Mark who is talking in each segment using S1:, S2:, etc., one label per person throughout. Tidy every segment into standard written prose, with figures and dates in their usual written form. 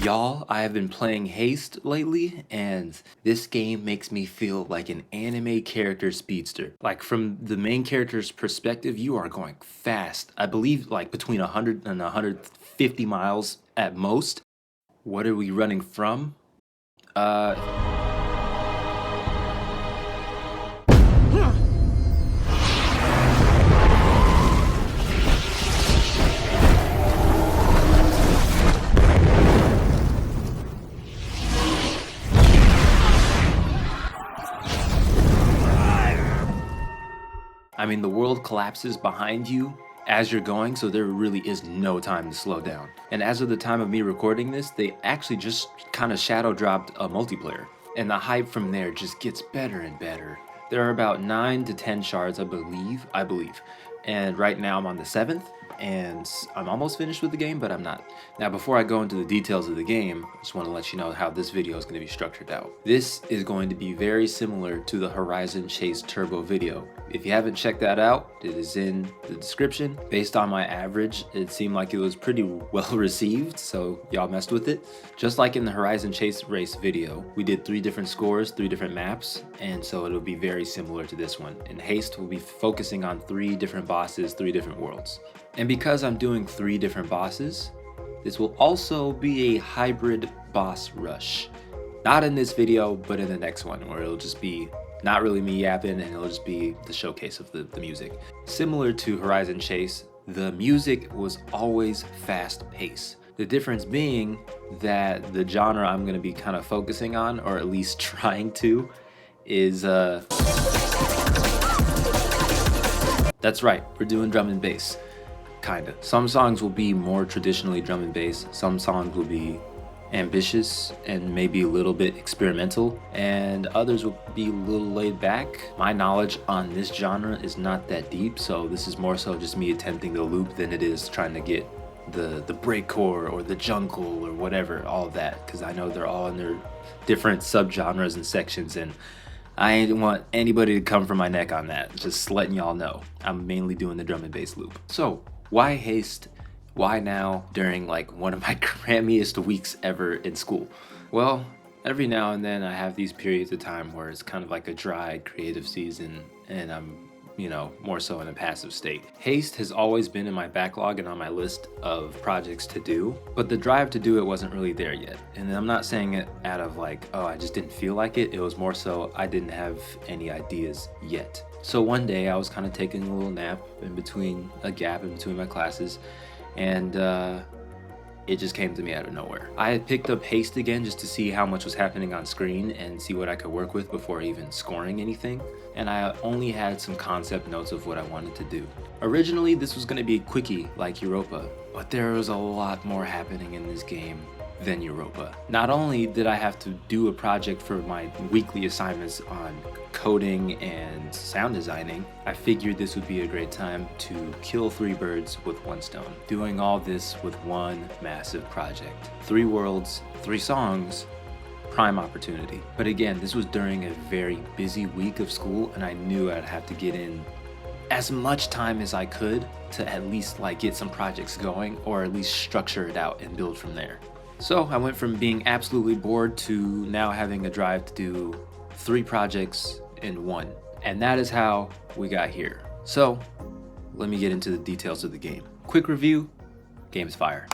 S1: Y'all, I have been playing Haste lately, and this game makes me feel like an anime character speedster. Like, from the main character's perspective, you are going fast. I believe like between 100 and 150 miles at most. What are we running from? I mean, the world collapses behind you as you're going, so there really is no time to slow down. And as of the time of me recording this, they actually just kind of shadow dropped a multiplayer. And the hype from there just gets better and better. There are about 9 to 10 shards, I believe. And right now I'm on the 7th, and I'm almost finished with the game, but I'm not. Now, before I go into the details of the game, I just want to let you know how this video is going to be structured out. This is going to be very similar to the Horizon Chase Turbo video. If you haven't checked that out, it is in the description. Based on my average, it seemed like it was pretty well received, so y'all messed with it. Just like in the Horizon Chase race video, we did 3 different scores, 3 different maps, and so it'll be very similar to this one. In Haste, we'll be focusing on 3 different bosses, 3 different worlds. And because I'm doing 3 different bosses, this will also be a hybrid boss rush. Not in this video, but in the next one, where it'll just be not really me yapping, and it'll just be the showcase of the music. Similar to Horizon Chase, the music was always fast paced. The difference being that the genre I'm gonna be kind of focusing on, or at least trying to, is that's right, we're doing drum and bass. Kinda. Some songs will be more traditionally drum and bass, some songs will be ambitious and maybe a little bit experimental, and others will be a little laid back. My knowledge on this genre is not that deep, so this is more so just me attempting the loop than it is trying to get the breakcore or the jungle or whatever, all of that, because I know they're all in their different subgenres and sections, and I ain't want anybody to come for my neck on that. Just letting y'all know, I'm mainly doing the drum and bass loop. So why Haste? Why now during like one of my crammiest weeks ever in school? Well, every now and then I have these periods of time where it's kind of like a dry creative season, and I'm, more so in a passive state. Haste has always been in my backlog and on my list of projects to do, but the drive to do it wasn't really there yet. And I'm not saying it out of like, oh, I just didn't feel like it. It was more so I didn't have any ideas yet. So one day I was kind of taking a little nap a gap in between my classes, and it just came to me out of nowhere. I had picked up Haste again just to see how much was happening on screen and see what I could work with before even scoring anything, and I only had some concept notes of what I wanted to do. Originally, this was going to be a quickie like Europa, but there was a lot more happening in this game than Europa. Not only did I have to do a project for my weekly assignments on coding and sound designing, I figured this would be a great time to kill 3 birds with 1 stone. Doing all this with one massive project. 3 worlds, 3 songs, prime opportunity. But again, this was during a very busy week of school, and I knew I'd have to get in as much time as I could to at least like get some projects going, or at least structure it out and build from there. So I went from being absolutely bored to now having a drive to do 3 projects in 1. And that is how we got here. So let me get into the details of the game. Quick review, game's fire.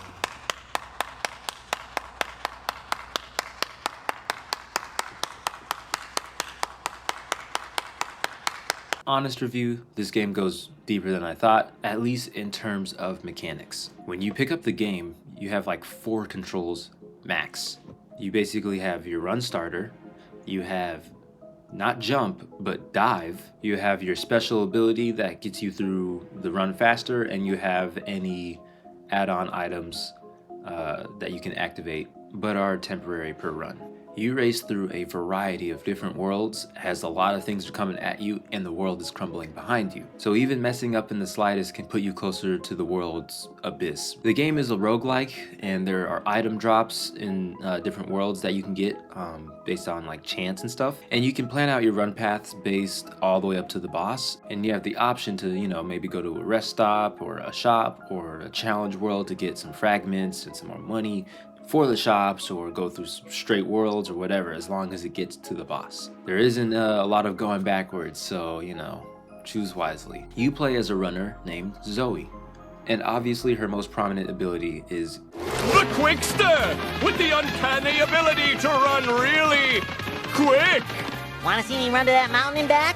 S1: Honest review, this game goes deeper than I thought, at least in terms of mechanics. When you pick up the game, you have like 4 controls max. You basically have your run starter, you have not jump, but dive, you have your special ability that gets you through the run faster, and you have any add-on items that you can activate, but are temporary per run. You race through a variety of different worlds, has a lot of things coming at you, and the world is crumbling behind you. So even messing up in the slightest can put you closer to the world's abyss. The game is a roguelike, and there are item drops in different worlds that you can get based on like chance and stuff. And you can plan out your run paths based all the way up to the boss, and you have the option to, maybe go to a rest stop or a shop or a challenge world to get some fragments and some more money, for the shops or go through straight worlds or whatever, as long as it gets to the boss. There isn't a lot of going backwards, so you know, choose wisely. You play as a runner named Zoe, and obviously her most prominent ability is
S2: the Quickster, with the uncanny ability to run really quick.
S3: Want to see me run to that mountain and back?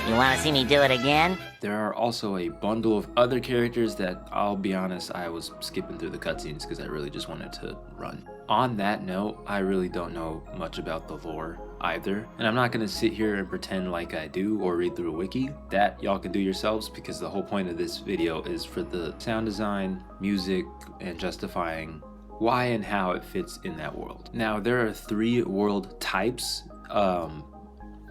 S3: You want to see me do it again?
S1: There are also a bundle of other characters that, I'll be honest, I was skipping through the cutscenes because I really just wanted to run. On that note, I really don't know much about the lore either, and I'm not going to sit here and pretend like I do or read through a wiki. That y'all can do yourselves, because the whole point of this video is for the sound design, music, and justifying why and how it fits in that world. Now, there are 3 world types.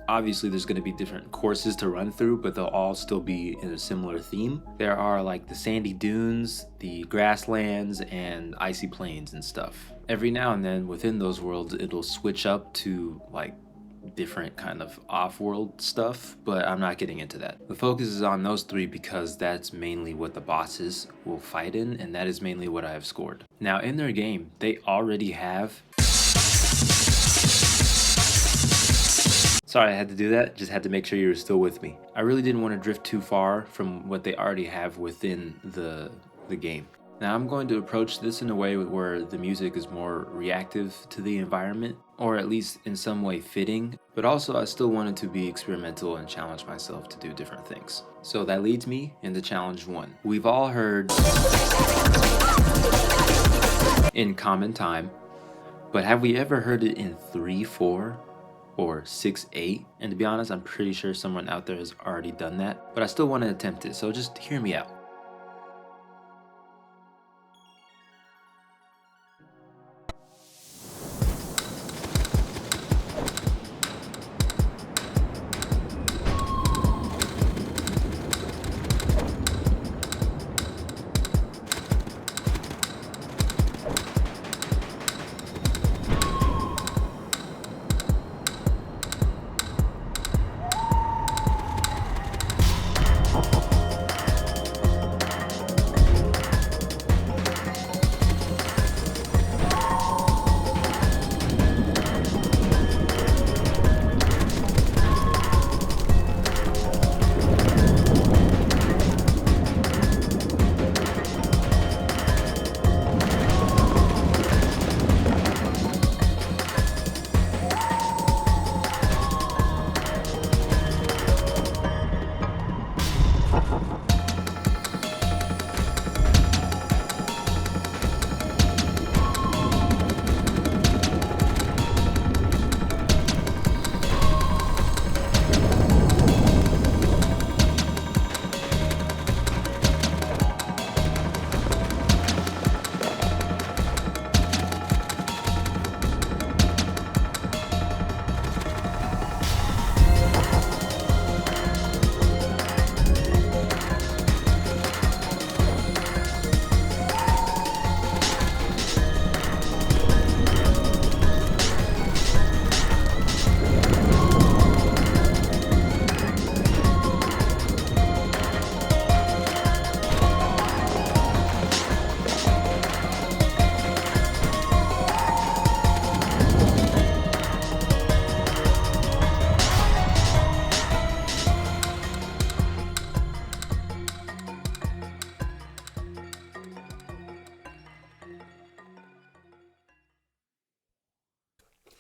S1: Obviously there's going to be different courses to run through, but they'll all still be in a similar theme. There are like the sandy dunes, the grasslands, and icy plains and stuff. Every now and then within those worlds it'll switch up to like different kind of off-world stuff, but I'm not getting into that. The focus is on those 3 because that's mainly what the bosses will fight in, and that is mainly what I have scored. Now in their game, they already have... Sorry, I had to do that. Just had to make sure you were still with me. I really didn't want to drift too far from what they already have within the game. Now I'm going to approach this in a way where the music is more reactive to the environment, or at least in some way fitting, but also I still wanted to be experimental and challenge myself to do different things. So that leads me into challenge 1. We've all heard in common time, but have we ever heard it in 3/4? Or 6/8, and to be honest, I'm pretty sure someone out there has already done that, but I still want to attempt it, so just hear me out.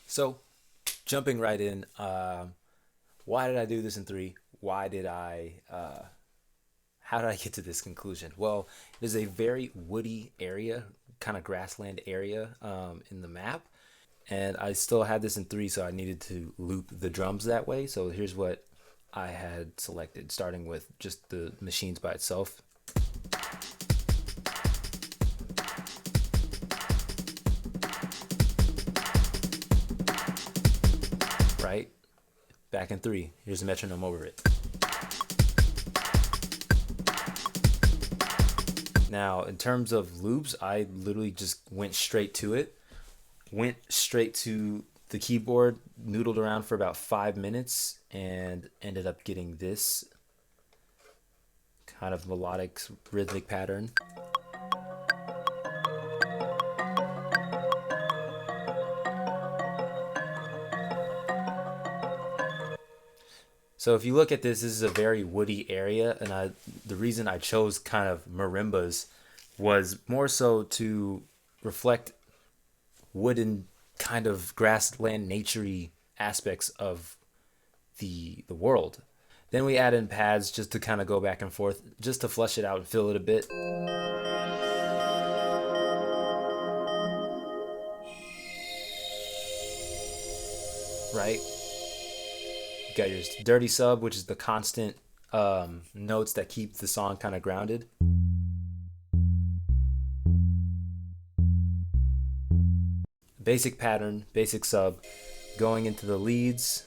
S1: So, jumping right in, why did I do this in 3? How did I get to this conclusion? Well, it is a very woody area, kind of grassland area in the map, and I still had this in 3, so I needed to loop the drums that way. So here's what I had selected, starting with just the machines by itself. Right? Back in 3. Here's a metronome over it. Now, in terms of loops, I literally just went straight to it. Went straight to the keyboard, noodled around for about 5 minutes, and ended up getting this kind of melodic, rhythmic pattern. So if you look at this, this is a very woody area, and the reason I chose kind of marimbas was more so to reflect wooden kind of grassland naturey aspects of the world. Then we add in pads just to kind of go back and forth, just to flesh it out and fill it a bit. Right? You got your dirty sub, which is the constant notes that keep the song kind of grounded. Basic pattern, basic sub, going into the leads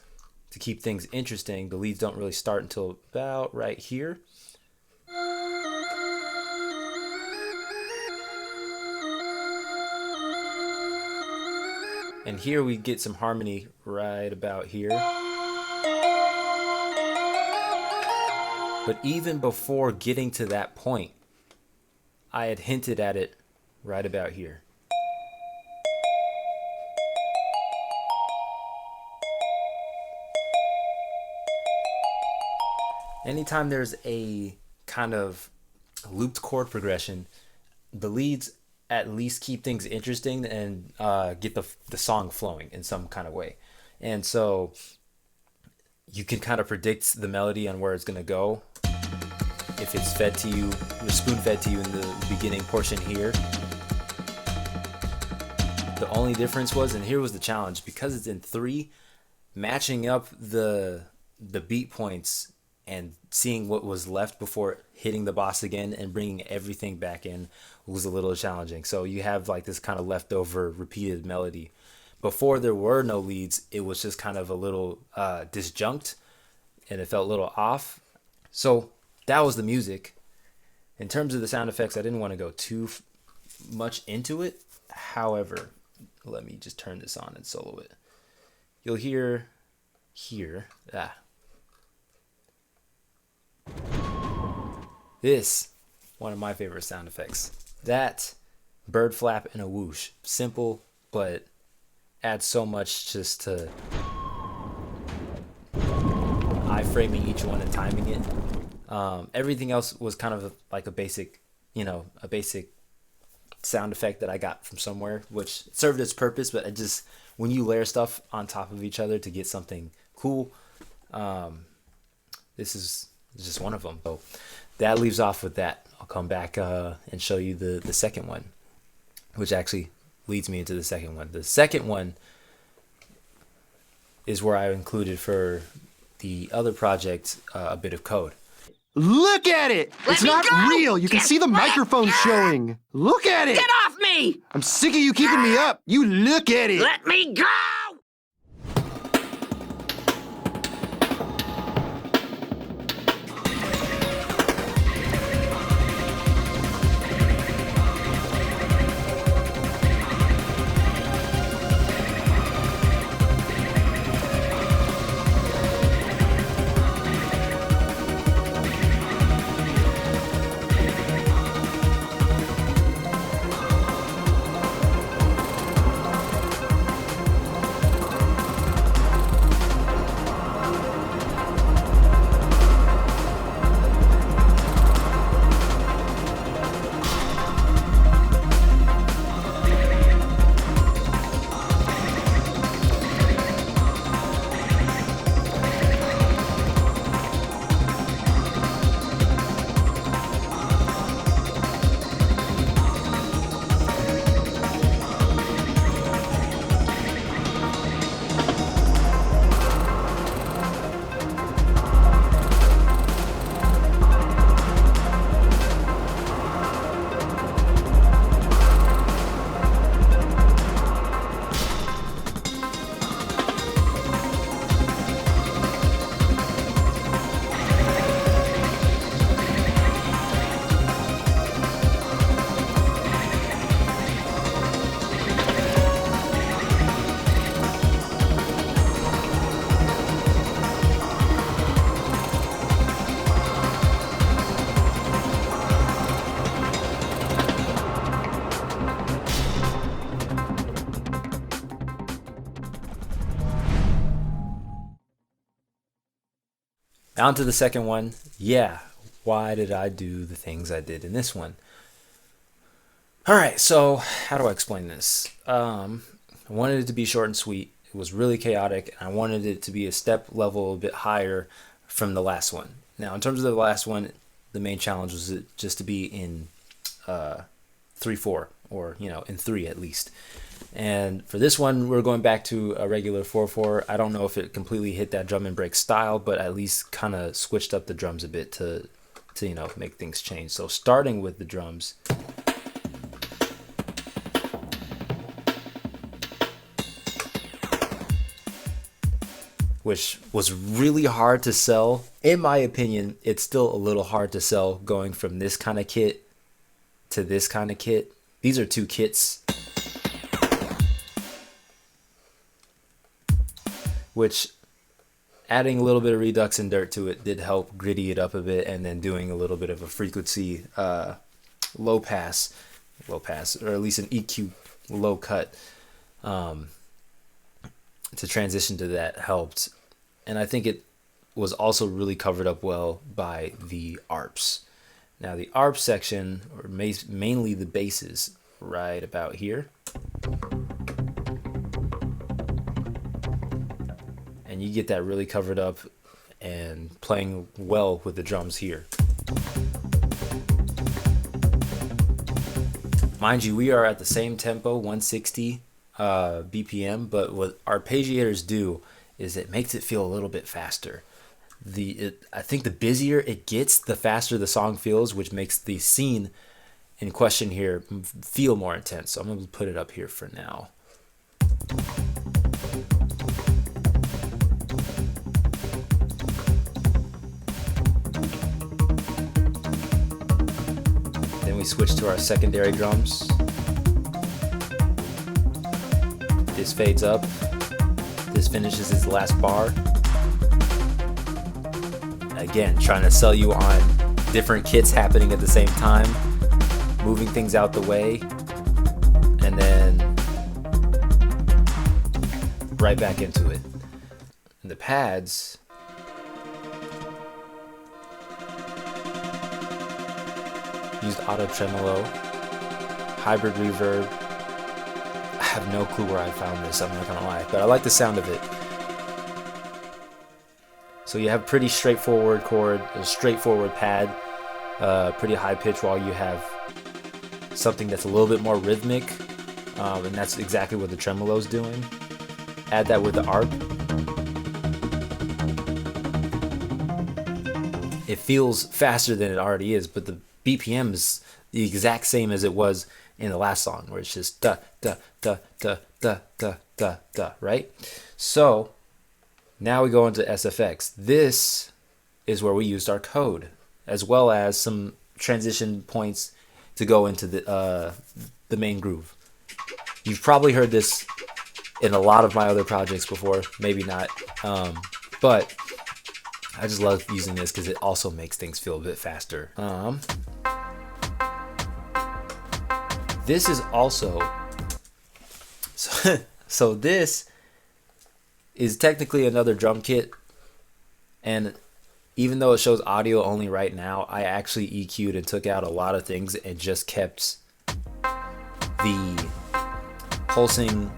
S1: to keep things interesting. The leads don't really start until about right here. And here we get some harmony right about here. But even before getting to that point, I had hinted at it right about here. Anytime there's a kind of looped chord progression, the leads at least keep things interesting and get the song flowing in some kind of way. And so you can kind of predict the melody on where it's going to go. If it's fed to you, or spoon fed to you in the beginning portion here. The only difference was, and here was the challenge, because it's in 3, matching up the beat points and seeing what was left before hitting the boss again and bringing everything back in was a little challenging. So you have like this kind of leftover repeated melody. Before there were no leads, it was just kind of a little disjunct and it felt a little off. So that was the music. In terms of the sound effects, I didn't want to go too much into it. However, let me just turn this on and solo it. You'll hear here, this, one of my favorite sound effects. That bird flap and a whoosh. Simple, but adds so much just to iframing each one and timing it. Everything else was kind of like a basic sound effect that I got from somewhere, which served its purpose, but when you layer stuff on top of each other to get something cool, this is just one of them. So that leaves off with that. I'll come back and show you the second one, which actually leads me into the second one. The second one is where I included for the other project a bit of code.
S4: Look at it! It's not real! You can see the microphone showing! Look at it!
S5: Get off me!
S4: I'm sick of you keeping me up! You look at it!
S5: Let me go! On to the second one. Yeah, why did I do the things I did in this one? All right, so how do I explain this? I wanted it to be short and sweet. It was really chaotic, and I wanted it to be a step level a bit higher from the last one. Now, in terms of the last one, the main challenge was it just to be in 3/4, or in 3 at least. And for this one, we're going back to a regular 4/4. I don't know if it completely hit that drum and break style, but at least kind of switched up the drums a bit to make things change. So starting with the drums. Which was really hard to sell. In my opinion, it's still a little hard to sell going from this kind of kit to this kind of kit. These are two kits. Which adding a little bit of redux and dirt to it did help gritty it up a bit, and then doing a little bit of a frequency low pass, or at least an EQ low cut to transition to that helped. And I think it was also really covered up well by the ARPs. Now the ARP section, or mainly the basses, right about here. And you get that really covered up and playing well with the drums here. Mind you, we are at the same tempo, 160 BPM, but what arpeggiators do is it makes it feel a little bit faster. I think the busier it gets, the faster the song feels, which makes the scene in question here feel more intense. So I'm going to put it up here for now. Then we switch to our secondary drums. This fades up. This finishes its last bar. Again, trying to sell you on different kits happening at the same time, moving things out the way, and then right back into it. And the pads, used auto tremolo, hybrid reverb. I have no clue where I found this, I'm not gonna lie, but I like the sound of it. So you have pretty straightforward chord, a straightforward pad, pretty high pitch, while you have something that's a little bit more rhythmic, and that's exactly what the tremolo's doing. Add that with the ARP. It feels faster than it already is, but the BPM is the exact same as it was in the last song, where it's just da da da da da da da da, right? So now we go into SFX. This is where we used our code, as well as some transition points to go into the main groove. You've probably heard this in a lot of my other projects before, maybe not, but I just love using this because it also makes things feel a bit faster. This is also, so this is technically another drum kit, and even though it shows audio only right now, I actually EQ'd and took out a lot of things and just kept the pulsing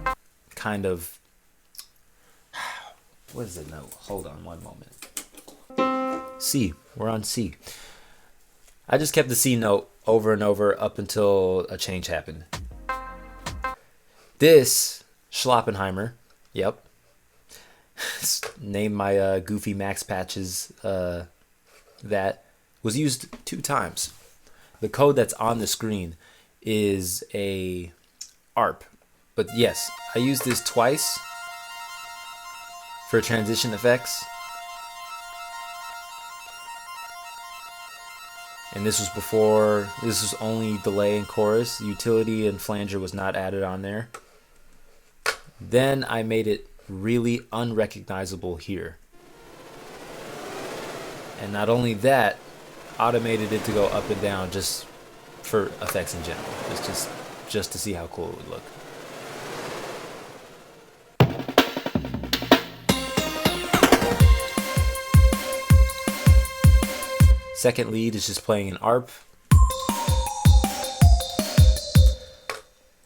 S5: kind of, what is it now? Hold on one moment. C, we're on C. I just kept the C note over and over up until a change happened. This Schloppenheimer, yep, named my Goofy Max patches, that was used 2 times. The code that's on the screen is a ARP, but yes, I used this twice for transition effects. And this was before, this was only delay and chorus. Utility and flanger was not added on there. Then I made it really unrecognizable here. And not only that, automated it to go up and down just for effects in general. It's just to see how cool it would look. Second lead is just playing an ARP.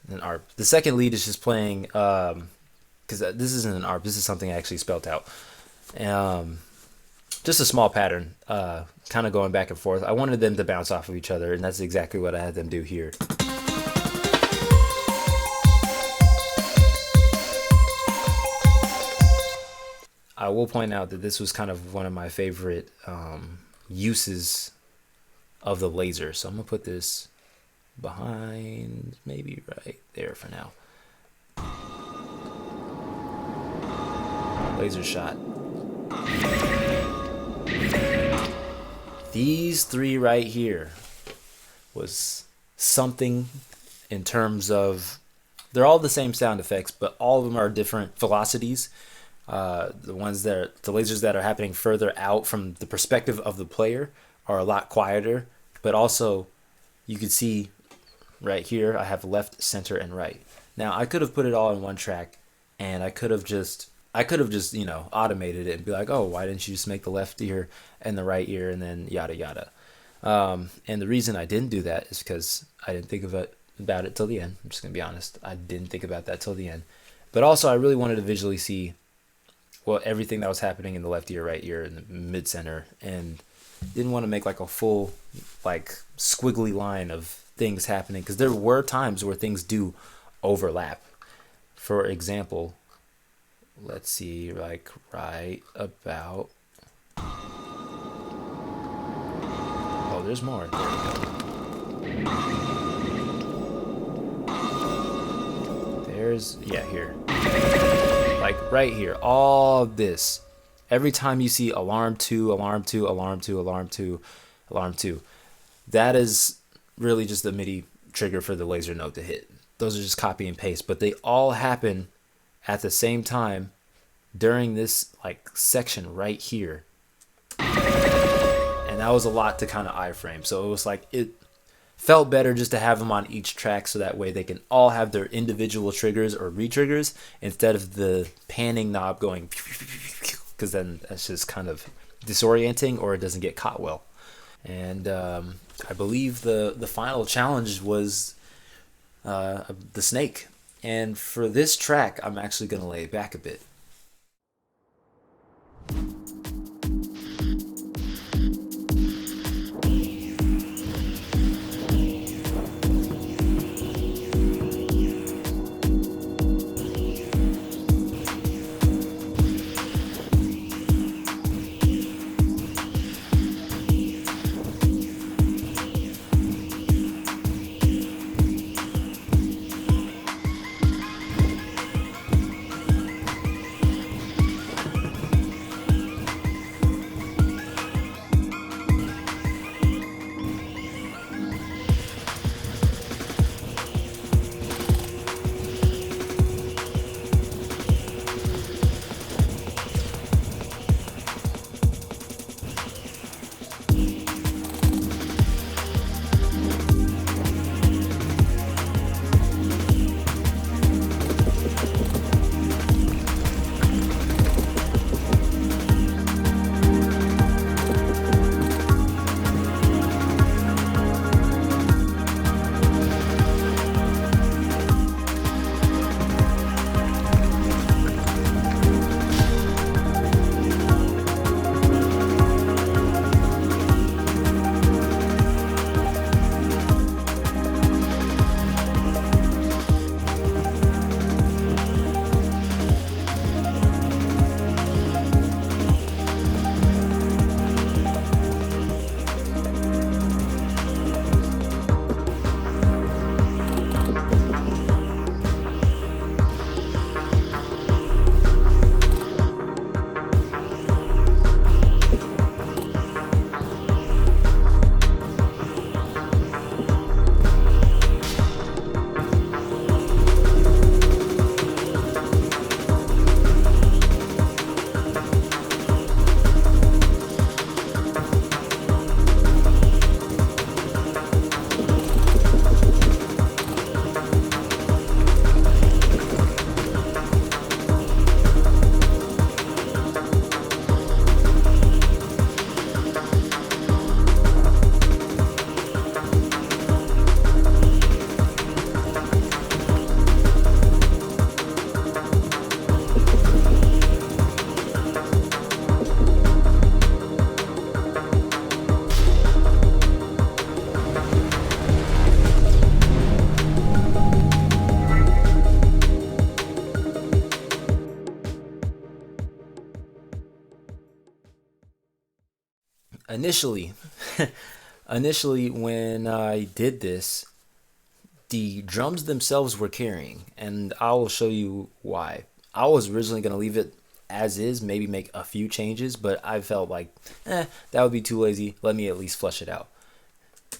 S5: An ARP. The second lead is just playing, because this isn't an ARP, this is something I actually spelled out. Just a small pattern, kind of going back and forth. I wanted them to bounce off of each other, and that's exactly what I had them do here. I will point out that this was kind of one of my favorite uses of the laser. So I'm going to put this behind, maybe right there for now. Laser shot. These three right here was something in terms of, they're all the same sound effects, but all of them are different velocities. The lasers that are happening further out from the perspective of the player are a lot quieter, but also you can see right here I have left, center, and right. Now I could have put it all in one track, and I could have just you know, automated it and be like, oh, why didn't you just make the left ear and the right ear and then yada yada. And the reason I didn't do that is because I didn't think about it till the end. I'm just gonna be honest, I didn't think about that till the end. But also I really wanted to visually see, well, everything that was happening in the left ear, right ear, and the mid center, and didn't want to make like a full like squiggly line of things happening, because there were times where things do overlap. For example, let's see, like right about, oh, there's more. There we go. There's, yeah, here. Like right here, all this. Every time you see alarm 2, alarm 2, alarm 2, alarm 2, alarm 2, that is really just the MIDI trigger for the laser note to hit. Those are just copy and paste, but they all happen at the same time during this like section right here. And that was a lot to kind of iframe. So it was like, it felt better just to have them on each track, so that way they can all have their individual triggers or re-triggers instead of the panning knob going, because then that's just kind of disorienting, or it doesn't get caught well. And I believe the final challenge was the snake. And for this track, I'm actually going to lay it back a bit. initially, initially when I did this, the drums themselves were carrying, and I will show you why. I was originally going to leave it as is, maybe make a few changes, but I felt like, that would be too lazy. Let me at least flush it out.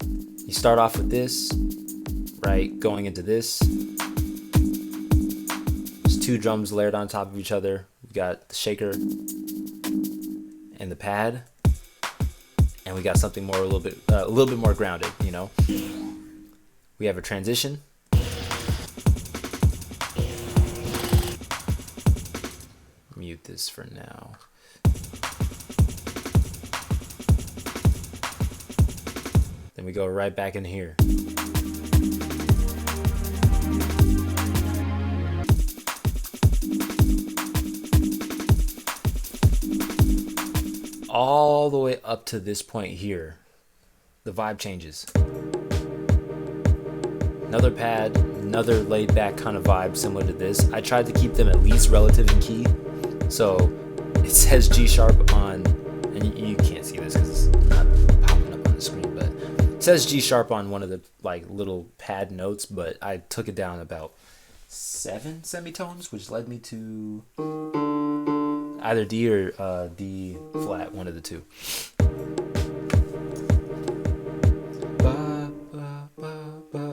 S5: You start off with this, right, going into this. There's two drums layered on top of each other. We got the shaker and the pad, and we got something more a little bit more grounded, you know. We have a transition. Mute this for now. Then we go right back in here. All the way up to this point here, the vibe changes. Another pad, another laid back kind of vibe similar to this. I tried to keep them at least relative in key. So it says G sharp on, and you can't see this because it's not popping up on the screen, but it says G sharp on one of the like little pad notes, but I took it down about 7 semitones, which led me to either D or D flat, one of the two.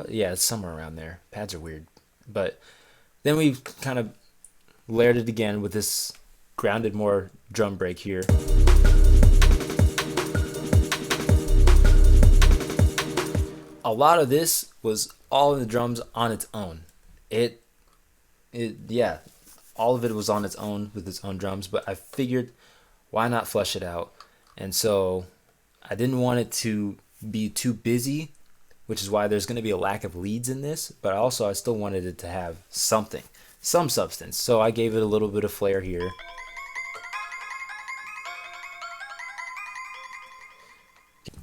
S5: Yeah, it's somewhere around there. Pads are weird. But then we kind of layered it again with this grounded more drum break here. A lot of this was all in the drums on its own. Yeah, all of it was on its own with its own drums, but I figured why not flesh it out? And so I didn't want it to be too busy, which is why there's going to be a lack of leads in this, but also I still wanted it to have something, some substance. So I gave it a little bit of flair here.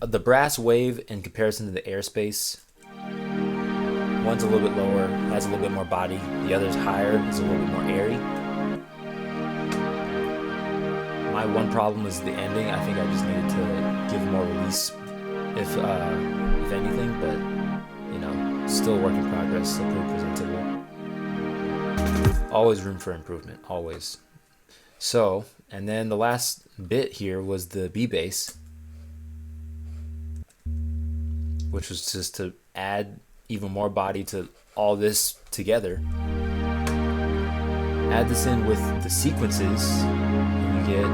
S5: The brass wave in comparison to the airspace, one's a little bit lower, has a little bit more body. The other's higher, is a little bit more airy. My one problem was the ending. I think I just needed to give more release, if anything, but you know, still work in progress, still pretty presentable. Always room for improvement, always. So, and then the last bit here was the B bass, which was just to add even more body to all this together. Add this in with the sequences, and you get,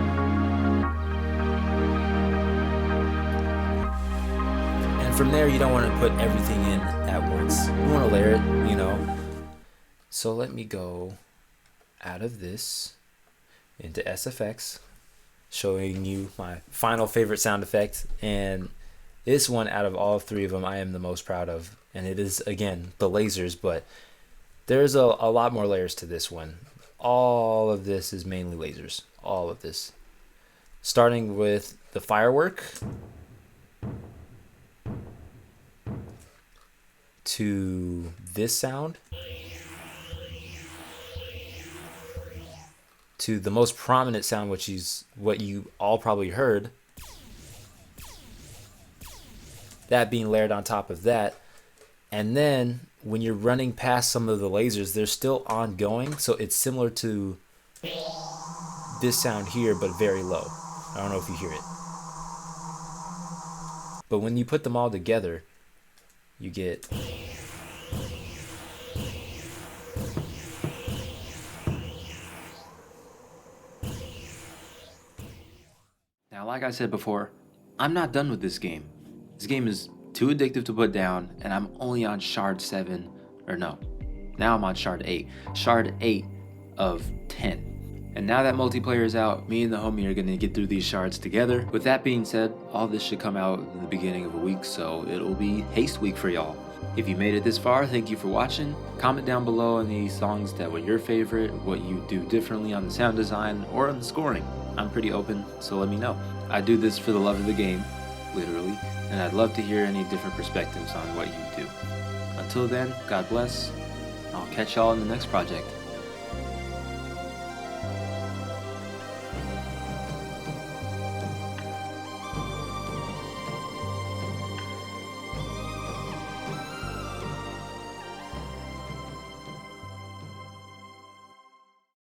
S5: and from there you don't want to put everything in at once. You want to layer it, you know. So let me go out of this into SFX, showing you my final favorite sound effect, and this one out of all three of them I am the most proud of, and it is again the lasers, but there's a lot more layers to this one. All of this is mainly lasers, all of this. Starting with the firework to this sound, to the most prominent sound, which is what you all probably heard, that being layered on top of that. And then when you're running past some of the lasers, they're still ongoing, so it's similar to this sound here, but very low. I don't know if you hear it, but when you put them all together, you get
S1: Now, like I said before, I'm not done with this game. This game is too addictive to put down, and I'm only on shard 7, or no, now I'm on shard 8. Shard 8 of 10. And now that multiplayer is out, me and the homie are gonna get through these shards together. With that being said, all this should come out in the beginning of a week, so it'll be Haste week for y'all. If you made it this far, thank you for watching. Comment down below any songs that were your favorite, what you do differently on the sound design or on the scoring. I'm pretty open, so let me know. I do this for the love of the game, literally, and I'd love to hear any different perspectives on what you do. Until then, God bless. I'll catch y'all in the next project.